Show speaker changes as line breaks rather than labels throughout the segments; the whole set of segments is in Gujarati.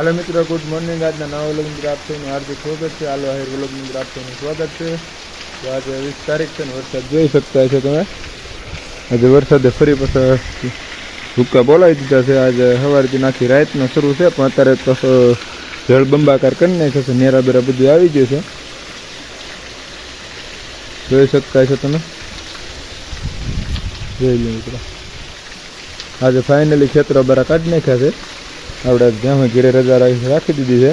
हेलो मित्रों, गुड मॉर्निंग। आज नवा व्लॉग में आप सबનું હાર્દિક સ્વાગત છે। હાલો આહિર વ્લોગ ની અંદર આપ સૌનું સ્વાગત છે। તો આજે 20 તારીખ છે ને વરસાદ જોઈ શકતા છો તમે। આજે વરસાદે ફરી પાછા ભૂક્કા બોલાવી દીધા છે। આજે સવારથી નાખી રાતનો શરૂ છે, પણ અત્યારે પાછો જળબંબાકાર કરી નાખ્યો છે। નેરા બેરા બધું આવી ગયું છે, જોઈ શકતા છો તમે। જોઈ લો મિત્રો, આજે ફાઇનલી ખેતરો બરા કાઢી નાખ્યા છે। આપણે જ્યાં ઘેરે રજા રાખી દીધી છે,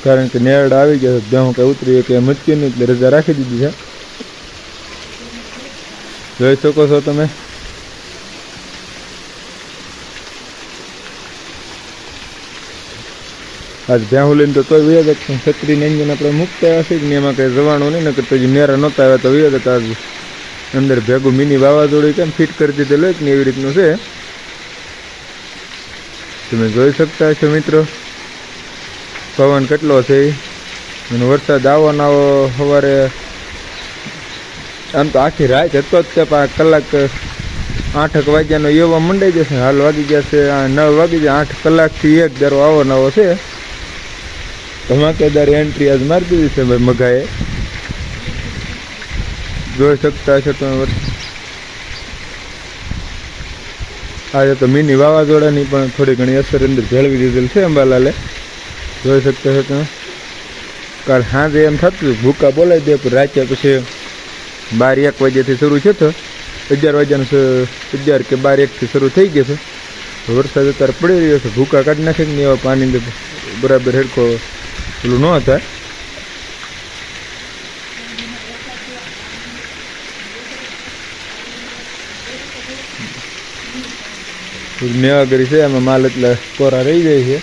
કારણ કે નેરડા આવી ગયા છે। જ્યાં કંઈ ઉતરી કે મચકી નહીં, એટલે રજા રાખી દીધી છે। જોઈ શકો છો તમે। આજ ભ્યાહું લઈને તો તોય વ્યા જતા, છત્રીને એન્જિન આપણે મૂકતા હશે કે એમાં કંઈ જવાનું નહીં, નકર તો નેરા નહોતા આવ્યા તો વ્યા જતા। આજ અંદર ભેગું મિની વાવાઝોડું કેમ ફિટ કરી દીધેલું ને એવી રીતનું છે, તમે જોઈ શકતા છો મિત્રો। પવન કેટલો છે અને વરસાદ આવો ને આવો। સવારે આમ તો આખી રાત હતો જ તે, 5 કલાક 8 વાગ્યાનો એવો મંડાઈ જશે। હાલ વાગી ગયા છે 9 વાગી જાય। 8 કલાકથી એક ધારો આવો નવો છે। ધમાકેદાર એન્ટ્રી આજ મારી દીધી છે ભાઈ મઘાએ, જોઈ શકતા છો તમે। આજે તો મિની વાવાઝોડાની પણ થોડી ઘણી અસર અંદર જાળવી દીધેલ છે અંબાલાલે, જોઈ શકતા છો તમે। કારણ સાંજે એમ થતું ભૂકા બોલાવી દે, પણ રાત્રે પછી 12-1 વાગ્યાથી શરૂ છે, તો 11 વાગ્યાનું 11 કે 12-1થી શરૂ થઈ ગયો છે। વરસાદ અત્યારે પડી રહ્યો છે, ભૂકા કાઢી નાખે ને એવા પાણી બરાબર હેરખો પેલું ન થાય। મેવાગરી છે, એમાં માલ એટલે કોરા રહી જાય છે।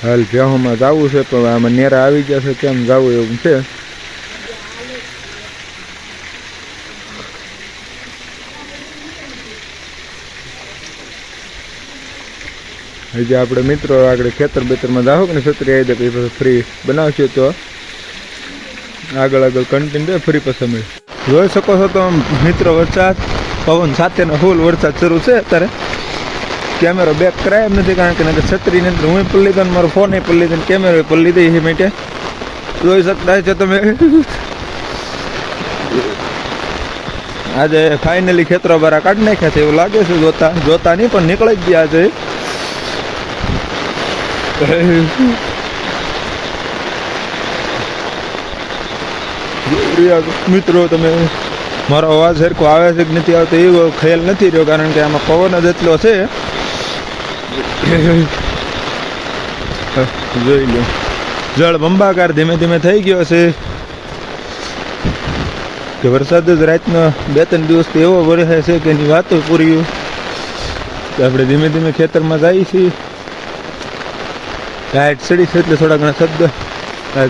હાલ ભ્યાહોમાં જવું છે, પણ આમાં નેરા આવી ગયા છે, કેમ જવું એવું છે। હજી આપણે મિત્રો આગળ ખેતર બેતરમાં જાઓ કે ને છત્રી આવી દે, પછી ફ્રી બનાવશે તો આગળ કન્ટિન્યુ ફરી પાછા મળે। જોઈ શકો છો તો મિત્રો, વરસાદ પવન સાથેનો ફૂલ વરસાદ શરૂ છે। અત્યારે કેમેરો બેક કરાય એમ નથી, કારણ કે નકર છત્રીની અંદર હું પલ્લી લીધો ને મારો ફોન પલ્લી લીધો ને કેમેરો પલ્લી લીધી એ માટે જોઈ શકતા છો તમે। આજે ફાઇનલી ખેતરો બારા કાઢી નાખ્યા છે એવું લાગે છે, જોતા નહીં પણ નીકળી જ ગયા છે। મિત્રો તમે મારો અવાજ સરખો આવે છે કે નથી આવતો એવો ખ્યાલ નથી રહ્યો, કારણ કે આમાં પવન જ એટલો છે। જોઈ લો, જળ બંબાકાર ધીમે ધીમે થઈ ગયો છે કે વરસાદ જ રાતનો 2-3 દિવસથી એવો વરસે છે કે એની વાતો પૂરી। આપણે ધીમે ધીમે ખેતરમાં જઈએ છીએ। લાઇટ ચડી છે એટલે થોડા ઘણા શબ્દ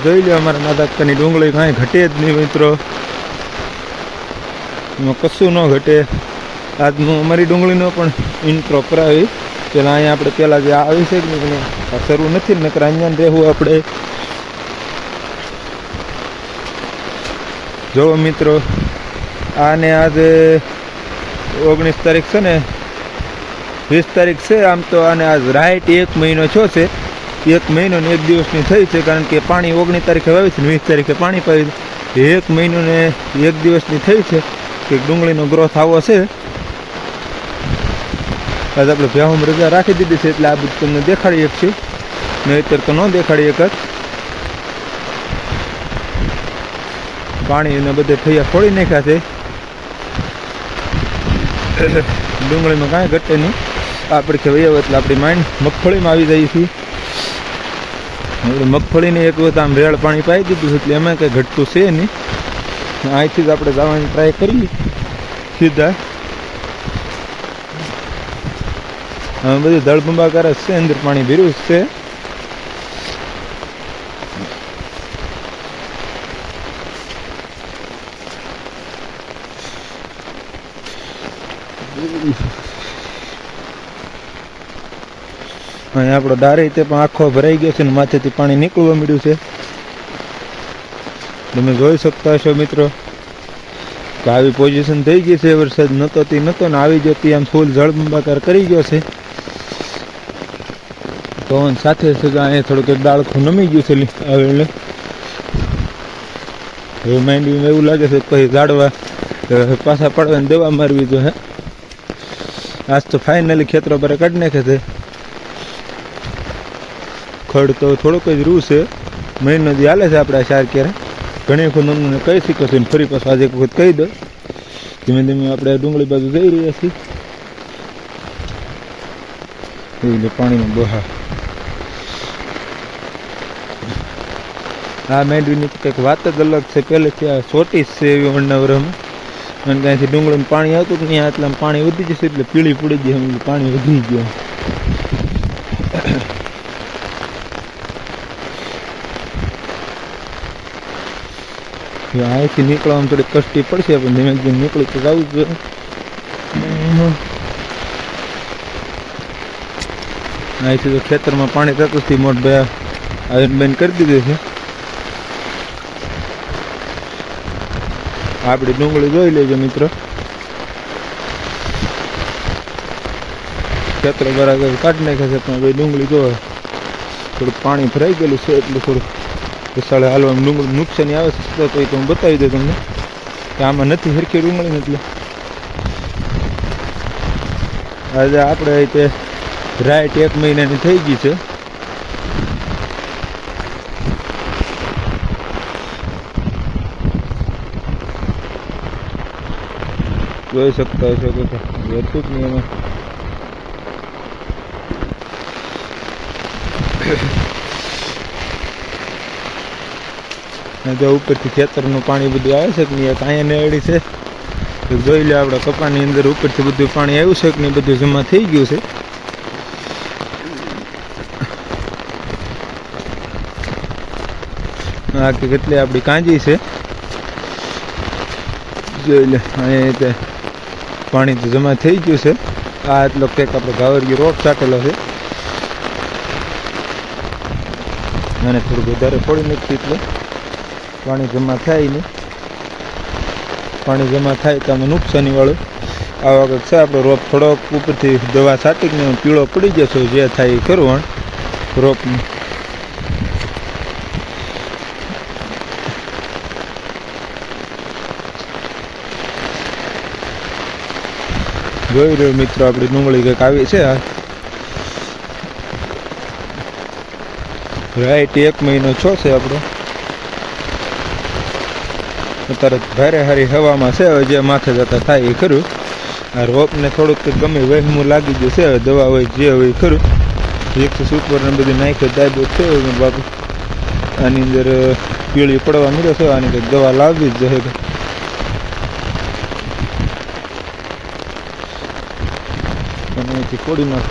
જોઈ લો। અમારા નાદાકાની ડુંગળી કાંઈ ઘટે જ નહીં મિત્રો, એમાં કશું ન ઘટે। આજનું અમારી ડુંગળીનો પણ ઇન્ટ્રો કરાવી। પેલા અહીંયા આપણે પહેલાં જે આવી છે કે નહીં શરૂ નથી, નકર અહીંયા રહેવું આપણે। જો મિત્રો, આને આજે 19 તારીખ છે ને 20 તારીખ છે, આમ તો આને આજ રાઈટ 1 મહિનો થયો છે। 1 મહિનો ને 1 દિવસની થઈ છે, કારણ કે પાણી 19 તારીખે વાવી છે ને 20 તારીખે પાણી પાવી છે। 1 મહિનો ને 1 દિવસની થઈ છે કે ડુંગળીનો ગ્રોથ આવો છે। આજે આપણે ભ્યાહું રજા રાખી દીધી છે, એટલે આ બધું તમને દેખાડી શકશું, નહીંતર તો ન દેખાડી શકત। પાણી એને બધે થયા છોડી નાખ્યા છે। ડુંગળીમાં કાંઈ ઘટે નહીં। આપણે કહેવાય એટલે આપણી માઇન્ડ મગફળીમાં આવી જાય છે। મગફળીને એક વખત આમ રેડ પાણી પાઈ દીધું, એટલે એમાં કંઈ ઘટતું છે નહીં। અહીંથી જ આપણે જવાની ટ્રાય કરીએ સીધા। હવે બધું ધળબંબાકાર જ છે, અંદર પાણી ભર્યું જ છે। અહીં આપણો ડારે તે પણ આખો ભરાઈ ગયો છે ને માથેથી પાણી નીકળવા મળ્યું છે. તમે જોઈ શકતા હશો મિત્રો કે આવી પોઝિશન થઈ ગઈ છે. વરસાદ નહોતો તે નહોતો ને આવી જતી આમ ફૂલ જળબંબાકાર કરી ગયો છે. પવન સાથે છે અહીંયા થોડુંક ડાળખું નમી ગયું છે એટલે હવે માંડવીમાં એવું લાગે છે પછી ઝાડવા પાછા પડવાને દવા મારવી જો હે. આજ તો ફાઇનલી ખેતરો પર કાઢી નાખે છે. ખડ તો થોડુંક જ રૂ છે. મહિનો જે હાલે છે આપણે 4 ક્યારે ઘણી વખત અમને કહી શીખો છો ને ફરી પાછું આજે એક વખત કહી દો. ધીમે ધીમે આપણે ડુંગળી બાજુ જઈ રહ્યા છીએ. એટલે પાણીનો બહાર આ માંડવીની કંઈક વાત જ અલગ છે. પહેલેથી આ ચોટી છે એવી વણનાવરમાં અને ત્યાંથી ડુંગળીનું પાણી આવતું કે ત્યાં એટલે પાણી વધી જશે એટલે પીળી પડી ગઈ એટલે પાણી વધી ગયું. અહીંથી નીકળવામાં થોડી કષ્ટી પડશે પણ ધીમે ધીમે નીકળી તો જવું જ જોઈએ. અહીંથી તો ખેતરમાં પાણી થતું હતી મોટ ભાઈ આવીને બંધ કરી દીધું છે. આપણી ડુંગળી જોઈ લેજો મિત્રો. ખેતર બરાબર કાઢી નાખ્યા છે પણ ભાઈ ડુંગળી જો થોડું પાણી ભરાઈ ગયેલું છે એટલે થોડું વિશાળે હાલવામાં ડુંગળી નુકસાની આવે છે તો હું બતાવી દઉં તમને કે આમાં નથી સરખી ડુંગળી એટલે આજે આપણે તે રાઈટ 1 મહિનાની થઈ ગઈ છે. જોઈ શકતા હશો કે હતું જ નહીં એમાં જો ઉપરથી ખેતરનું પાણી બધું આવે છે કે નહીં એક અહીંયા નેવડી છે જોઈ લે. આપણા કપાની અંદર ઉપરથી બધું પાણી આવ્યું છે કે નહીં બધું જમા થઈ ગયું છે. આ કે કેટલી આપણી કાંજી છે જોઈ લે. અહીંયા પાણી તો જમા થઈ ગયું છે. આ એટલો કંઈક આપણે ઘાવરગી રોપ છાંટેલો છે અને થોડું વધારે ફોડી નાખીએ એટલે પાણી જમા થાય નહીં. પાણી જમા થાય તો આમાં નુકસાની વાળું આ વખત છે આપણો રોપ થોડોક ઉપરથી દવા છાંટીને પીળો પડી જશે જે થાય એ કરવું રોપનું. જોઈ રહ્યો મિત્રો આપણી ડુંગળી કંઈક આવી છે. રાઈટ 1 મહિનો છો છે આપણો. અત્યારે ભારે હારી હવામાં છે. હવે જે માથે જતા થાય એ ખરું. આ રોપને થોડુંક ગમે વહેમું લાગી ગયું છે. હવે દવા હોય જે હોય ખરું વિકસિસ ઉપરને બધી નાખ્યો દાયબો છે બાપુ. આની અંદર પીળી પડવા મળ્યો છે. આની કંઈક દવા લાવવી જ જોઈએ. અહીંથી ફોડી નાખ.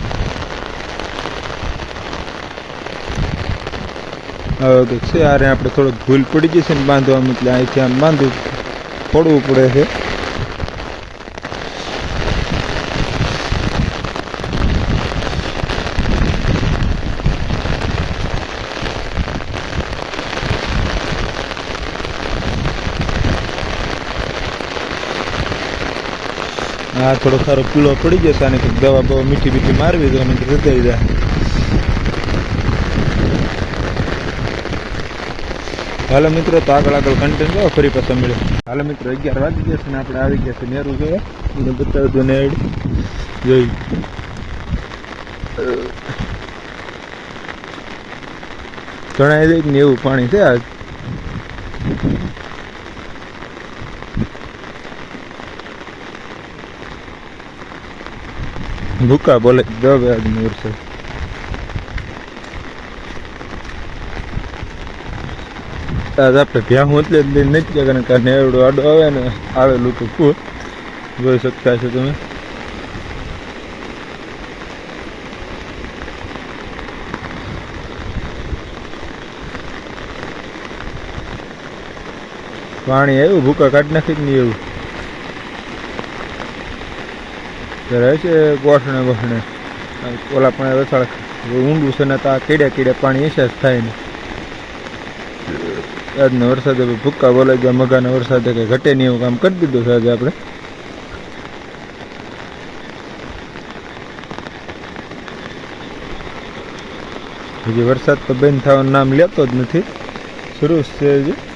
હવે કંઈક છે આરે આપણે થોડોક ભૂલ પડી જશે ને બાંધવામાં એટલે અહીંથી આમ બાંધવું ફોડવું પડે છે. આ થોડો સારો પીળો પડી જશે. આને કંઈક દવા બહુ મીઠી મીઠી મારવી દો અને હૃદય જાય. હાલો મિત્રો તો આગળ કન્ટેન્ટ જો ફરી પાછા મળે. હાલો મિત્રો 11 વાગી ગયા છે ને આપણે આવી ગયા છે નેરું જોવા. એને બતાવી દો નેડ જોઈ. જણાય જાય ને એવું પાણી છે આજ. ભૂકા બોલે દવે આજની વર્ષે. આજ આપણે ભ્યા હું એટલે જ લઈને નથી ગયા કારણ એવડો આડો આવે ને આવેલું તો ફૂલ જોઈ શકતા છો તમે. પાણી આવ્યું ભૂકા કાઢી નાખી જ નહીં એવું રહે છે ગોઠણે ગોઠણે ઓલા પણ વસાળ ઊંડું છે ને તો આ કીડે પાણી એસેસ થાય ને આજનો વરસાદે ભૂક્કા બોલાઈ ગયા મગાના વરસાદે કંઈ ઘટે નહીં એવું કામ કરી દીધું છે આજે આપણે. હજી વરસાદ તો બંધ થવાનું નામ લેતો જ નથી, શરૂ જ છે હજી.